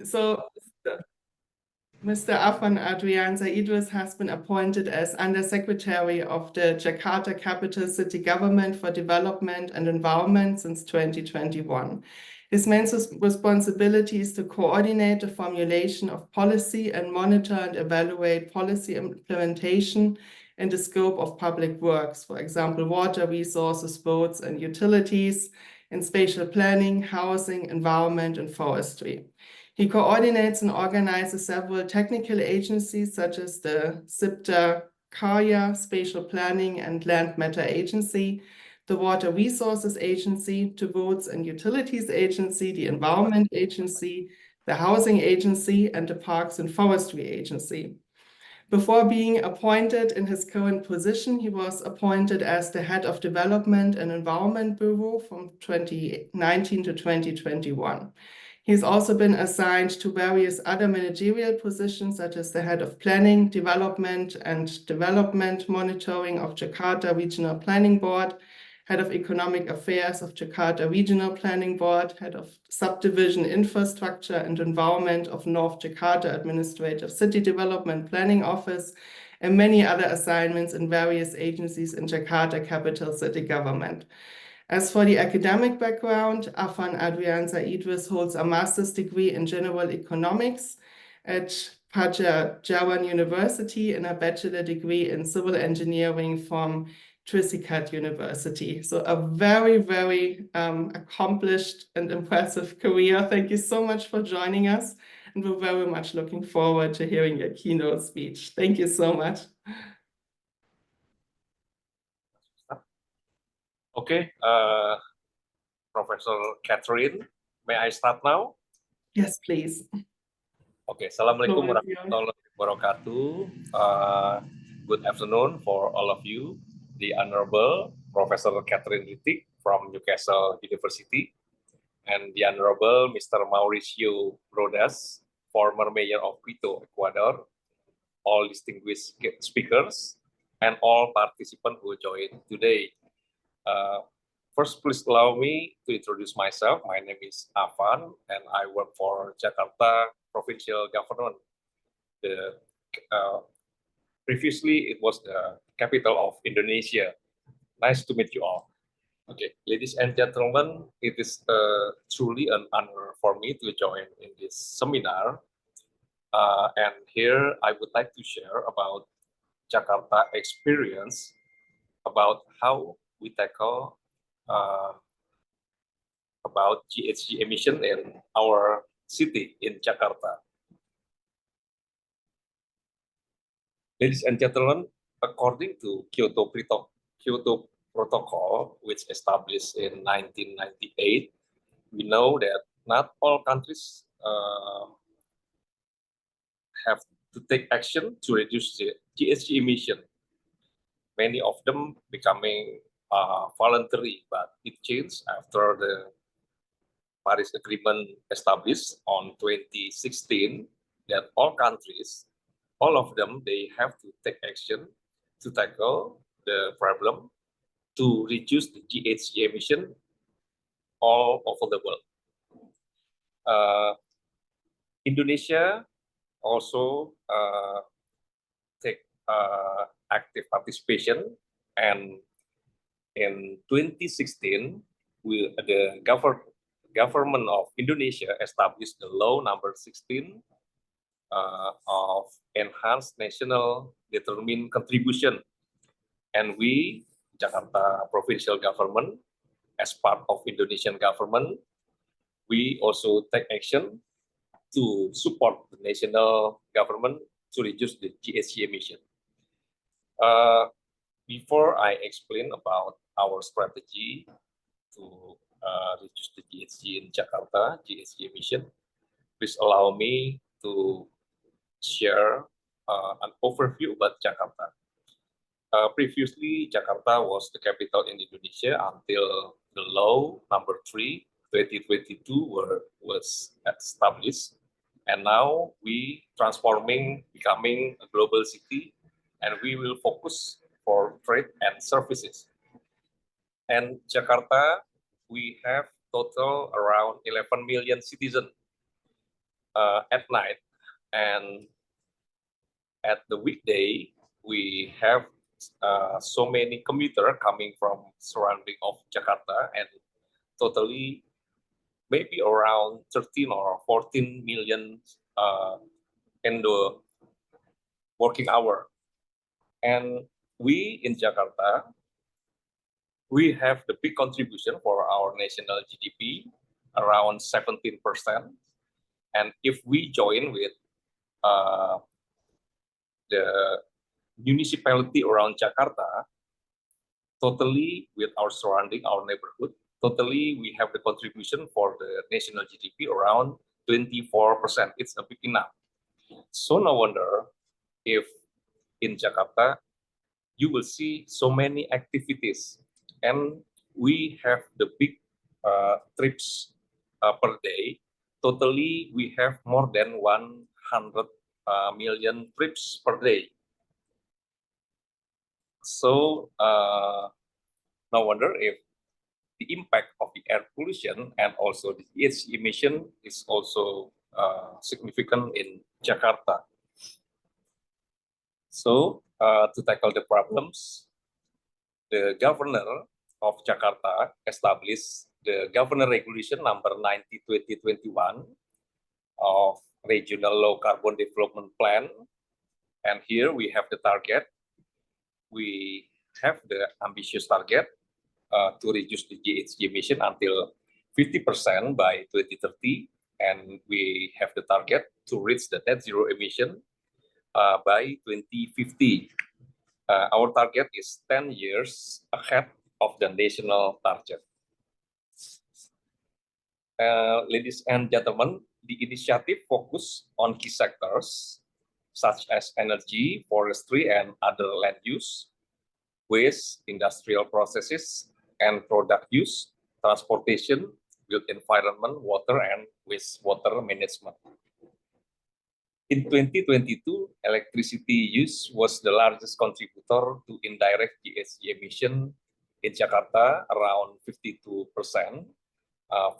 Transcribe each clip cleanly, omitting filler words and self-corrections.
So Mr. Afan Adrianza Idris has been appointed as Undersecretary of the Jakarta Capital City Government for Development and Environment since 2021. His main responsibility is to coordinate the formulation of policy and monitor and evaluate policy implementation in the scope of public works, for example, water resources, roads and utilities, in spatial planning, housing, environment, and forestry. He coordinates and organizes several technical agencies such as the SIPTA Karya Spatial Planning and Land Matter Agency, the Water Resources Agency, the Roads and Utilities Agency, the Environment Agency, the Housing Agency, and the Parks and Forestry Agency. Before being appointed in his current position, he was appointed as the head of Development and Environment Bureau from 2019 to 2021. He's also been assigned to various other managerial positions, such as the head of planning, development, and development monitoring of Jakarta Regional Planning Board, head of economic affairs of Jakarta Regional Planning Board, head of subdivision infrastructure and environment of North Jakarta Administrative City Development Planning Office, and many other assignments in various agencies in Jakarta Capital City Government. As for the academic background, Afan Adrianza Idris holds a master's degree in general economics at Padjadjaran University and a bachelor degree in civil engineering from Trisikat University. So a very, very accomplished and impressive career. Thank you so much for joining us. And we're very much looking forward to hearing your keynote speech. Thank you so much. Okay, Professor Catherine, may I start now? Yes, please. Okay, Assalamualaikum warahmatullahi wabarakatuh. Good afternoon for all of you. The Honorable Professor Catherine Ritik from Newcastle University and the Honorable Mr. Mauricio Rodas, former Mayor of Quito, Ecuador, all distinguished speakers, and all participants who joined today. First, please allow me to introduce myself. My name is Afan, and I work for Jakarta Provincial Government. Previously, it was the capital of Indonesia. Nice to meet you all. Okay, ladies and gentlemen, it is truly an honor for me to join in this seminar. And here I would like to share about Jakarta experience, about how we tackle about GHG emission in our city in Jakarta. Ladies and gentlemen, according to Kyoto Protocol, which established in 1998, we know that not all countries have to take action to reduce the GHG emission. Many of them becoming voluntary, but it changed after the Paris Agreement established on 2016 that all countries, all of them, they have to take action to tackle the problem to reduce the GHG emission all over the world. Indonesia also take active participation, and in 2016, the government of Indonesia established the law number 16 of enhanced national determined contribution, and we, Jakarta Provincial Government, as part of Indonesian government, we also take action to support the national government to reduce the GHG emission. Before I explain about our strategy to reduce the GHG in Jakarta, GHG emission, please allow me to share an overview about Jakarta. Previously, Jakarta was the capital in Indonesia until the law number 3, 2022 was established. And now we transforming, becoming a global city, and we will focus for trade and services. And Jakarta, we have total around 11 million citizens. at night, and at the weekday we have so many commuters coming from surrounding of Jakarta, and totally maybe around 13 or 14 million in the working hour. And we in Jakarta, we have the big contribution for our national GDP, around 17%. And if we join with the municipality around Jakarta, totally with our surrounding, our neighborhood, totally we have the contribution for the national GDP around 24%. It's a big enough. So no wonder if in Jakarta, you will see so many activities, and we have the big trips per day. Totally, we have more than 100 million trips per day. So no wonder if the impact of the air pollution and also the GHG emission is also significant in Jakarta. So to tackle the problems, the governor of Jakarta established the Governor Regulation number 90/2021 of Regional Low Carbon Development Plan. And here we have the target. We have the ambitious target to reduce the GHG emission until 50% by 2030. And we have the target to reach the net zero emission by 2050. Our target is 10 years ahead of the national target. Ladies and gentlemen, the initiative focus on key sectors such as energy, forestry, and other land use, waste, industrial processes, and product use, transportation, built environment, water, and wastewater management. In 2022, electricity use was the largest contributor to indirect GHG emission in Jakarta, around 52%,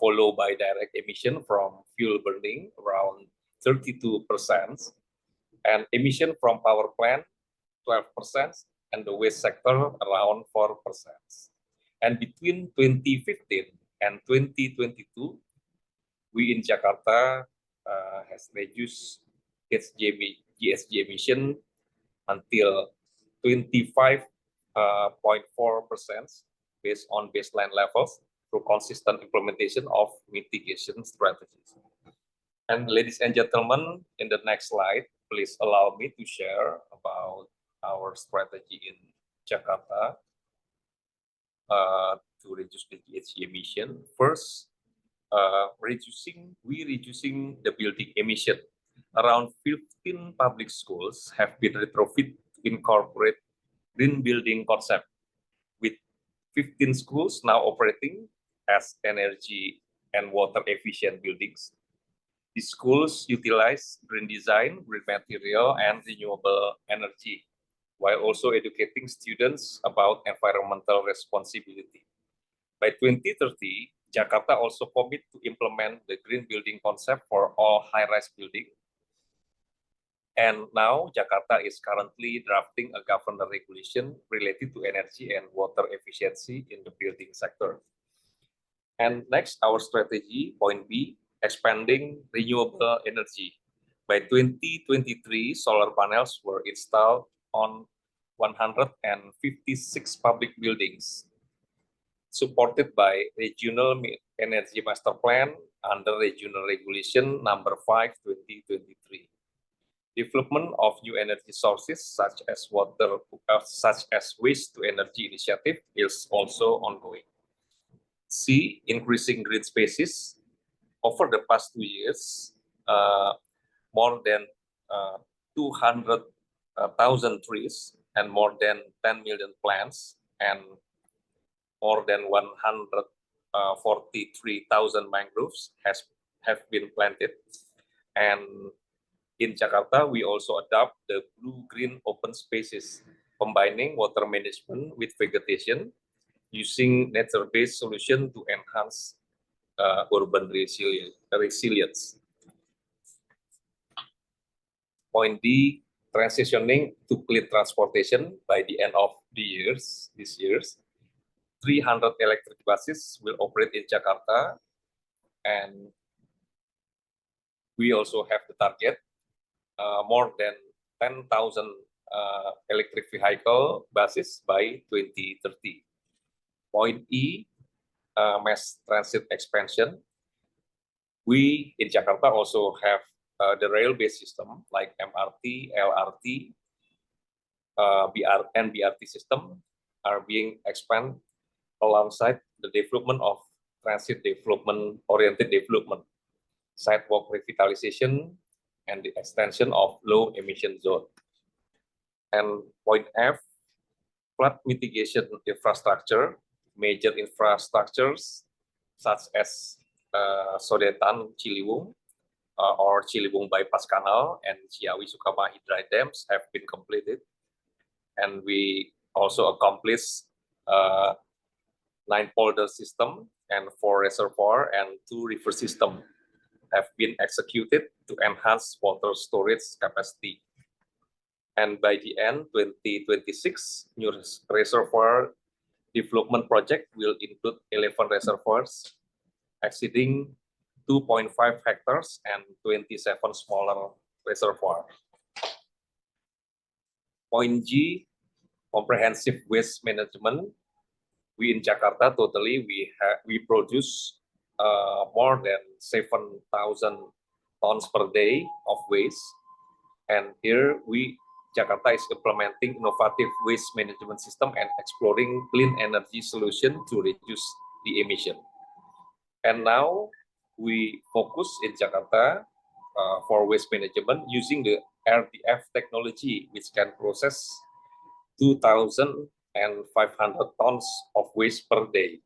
followed by direct emission from fuel burning, around 32%, and emission from power plant, 12%, and the waste sector, around 4%. And between 2015 and 2022, we in Jakarta has reduced its GHG emission until 25.4% based on baseline levels through consistent implementation of mitigation strategies. And ladies and gentlemen, in the next slide, please allow me to share about our strategy in Jakarta to reduce the GHG emission. First, reducing the building emission. Around 15 public schools have been retrofit to incorporate green building concept, with 15 schools now operating as energy and water efficient buildings. The schools utilize green design, green material, and renewable energy, while also educating students about environmental responsibility. By 2030, Jakarta also commit to implement the green building concept for all high-rise buildings. And now Jakarta is currently drafting a governor regulation related to energy and water efficiency in the building sector. And next, our strategy, point B, expanding renewable energy. By 2023, solar panels were installed on 156 public buildings, supported by Regional Energy Master Plan under Regional Regulation number 5/2023. Development of new energy sources such as waste to energy initiative is also ongoing. C, increasing green spaces. Over the past 2 years, more than 200,000 trees and more than 10 million plants and more than 143,000 mangroves have been planted. And in Jakarta, we also adopt the blue-green open spaces, combining water management with vegetation, using nature-based solution to enhance urban resilience. Point D, transitioning to clean transportation by the end of this year. 300 electric buses will operate in Jakarta, and we also have the target more than 10,000 electric vehicle buses by 2030. Point E, mass transit expansion. We in Jakarta also have the rail-based system like MRT, LRT, and BRT system are being expanded alongside the development of transit development-oriented development, sidewalk revitalization, and the extension of low-emission zone. And point F, flood mitigation infrastructure, major infrastructures such as Sodetan Ciliwung or Ciliwung Bypass Canal and Ciawi Sukamahi dry dams have been completed. And we also accomplished 9 polder system and 4 reservoir and 2 river system have been executed to enhance water storage capacity. And by the end 2026, new reservoir development project will include 11 reservoirs exceeding 2.5 hectares and 27 smaller reservoirs. Point G, comprehensive waste management. We in Jakarta totally we produce more than 7,000 tons per day of waste, and here Jakarta is implementing innovative waste management system and exploring clean energy solution to reduce the emission. And now we focus in Jakarta for waste management using the RDF technology, which can process 2,500 tons of waste per day.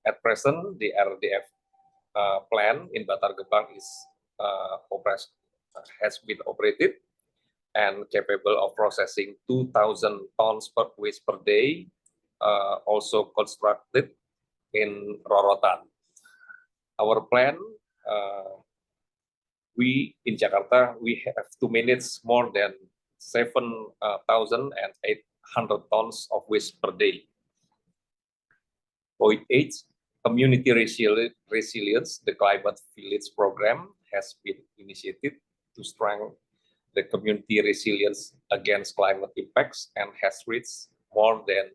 At present, the RDF plant in Bantar Gebang has been operated and capable of processing 2,000 tons per waste per day, also constructed in Rorotan. Our plan, we in Jakarta, we have to manage more than 7,800 tons of waste per day. Point 8, community resilience. The Climate Village program has been initiated to strengthen the community resilience against climate impacts and has reached more than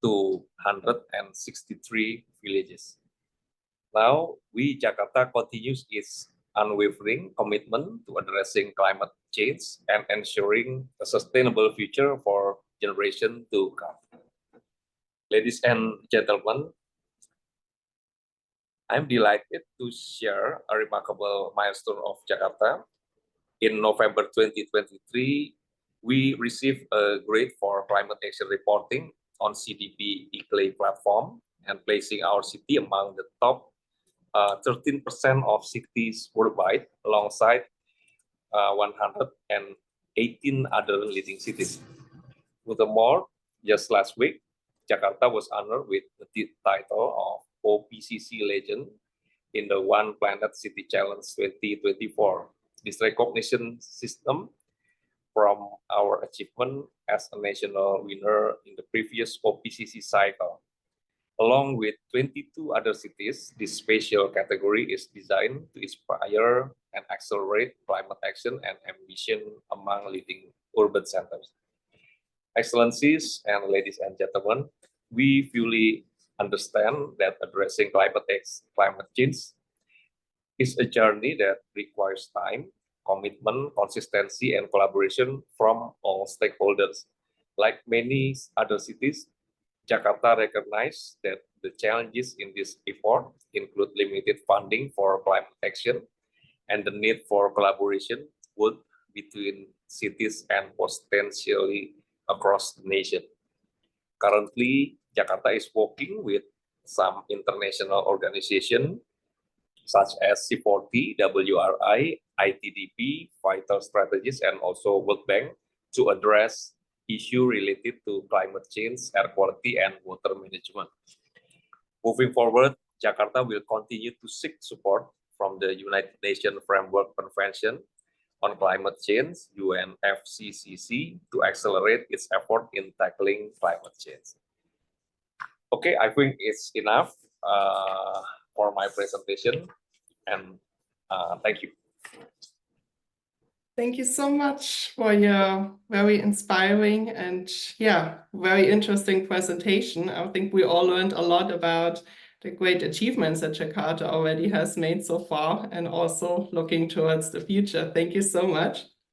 263 villages. Now, Jakarta continues its unwavering commitment to addressing climate change and ensuring a sustainable future for generations to come. Ladies and gentlemen, I'm delighted to share a remarkable milestone of Jakarta. In November 2023, we received a grade for climate action reporting on CDP eClay platform and placing our city among the top 13% of cities worldwide alongside 118 other leading cities. Furthermore, just last week, Jakarta was honored with the title of OPCC Legend in the One Planet City Challenge 2024. This recognition system from our achievement as a national winner in the previous OPCC cycle. Along with 22 other cities, this special category is designed to inspire and accelerate climate action and ambition among leading urban centers. Excellencies and ladies and gentlemen, we fully understand that addressing climate change is a journey that requires time, commitment, consistency, and collaboration from all stakeholders. Like many other cities, Jakarta recognizes that the challenges in this effort include limited funding for climate action and the need for collaboration both between cities and potentially across the nation. Currently, Jakarta is working with some international organizations such as C40, WRI, ITDP, Vital Strategies, and also World Bank to address issues related to climate change, air quality, and water management. Moving forward, Jakarta will continue to seek support from the United Nations Framework Convention on climate change, UNFCCC, to accelerate its effort in tackling climate change. Okay, I think it's enough for my presentation, and thank you. Thank you so much for your very inspiring and very interesting presentation. I think we all learned a lot about the great achievements that Jakarta already has made so far and also looking towards the future. Thank you so much.